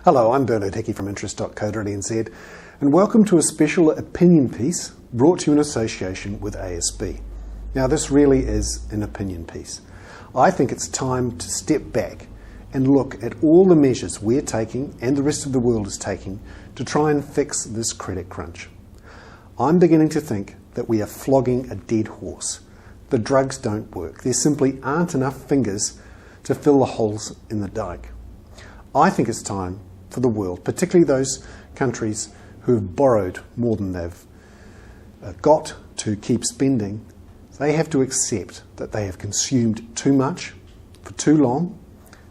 Hello, I'm Bernard Hickey from interest.co.nz and welcome to a special opinion piece brought to you in association with ASB. Now this really is an opinion piece. I think it's time to step back and look at all the measures we're taking and the rest of the world is taking to try and fix this credit crunch. I'm beginning to think that we are flogging a dead horse. The drugs don't work. There simply aren't enough fingers to fill the holes in the dike. I think it's time for the world, particularly those countries who have borrowed more than they've got to keep spending, they have to accept that they have consumed too much for too long,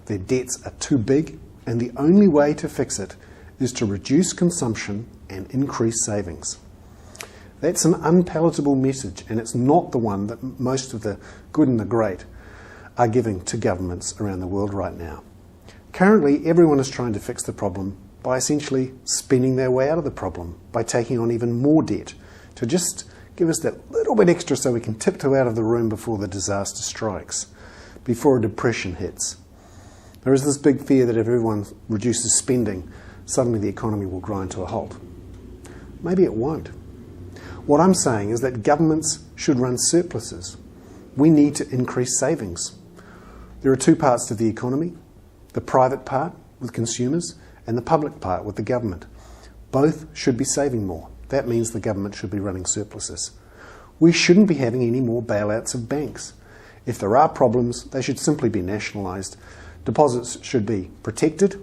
their debts are too big, and the only way to fix it is to reduce consumption and increase savings. That's an unpalatable message, and it's not the one that most of the good and the great are giving to governments around the world right now. Currently, everyone is trying to fix the problem by essentially spending their way out of the problem, by taking on even more debt to just give us that little bit extra so we can tiptoe out of the room before the disaster strikes, before a depression hits. There is this big fear that if everyone reduces spending, suddenly the economy will grind to a halt. Maybe it won't. What I'm saying is that governments should run surpluses. We need to increase savings. There are two parts to the economy. The private part with consumers and the public part with the government. Both should be saving more. That means the government should be running surpluses. We shouldn't be having any more bailouts of banks. If there are problems, they should simply be nationalised. Deposits should be protected,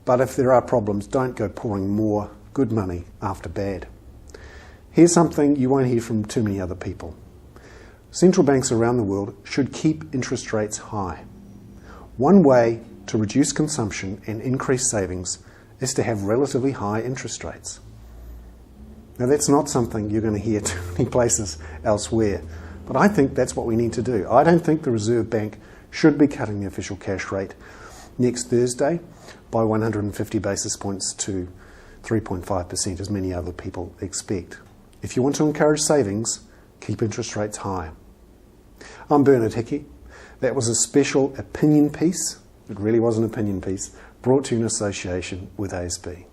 but if there are problems, don't go pouring more good money after bad. Here's something you won't hear from too many other people. Central banks around the world should keep interest rates high. One way to reduce consumption and increase savings is to have relatively high interest rates. Now that's not something you're going to hear too many places elsewhere, but I think that's what we need to do. I don't think the Reserve Bank should be cutting the official cash rate next Thursday by 150 basis points to 3.5% as many other people expect. If you want to encourage savings, keep interest rates high. I'm Bernard Hickey. That was a special opinion piece. It really was an opinion piece brought to you in association with ASB.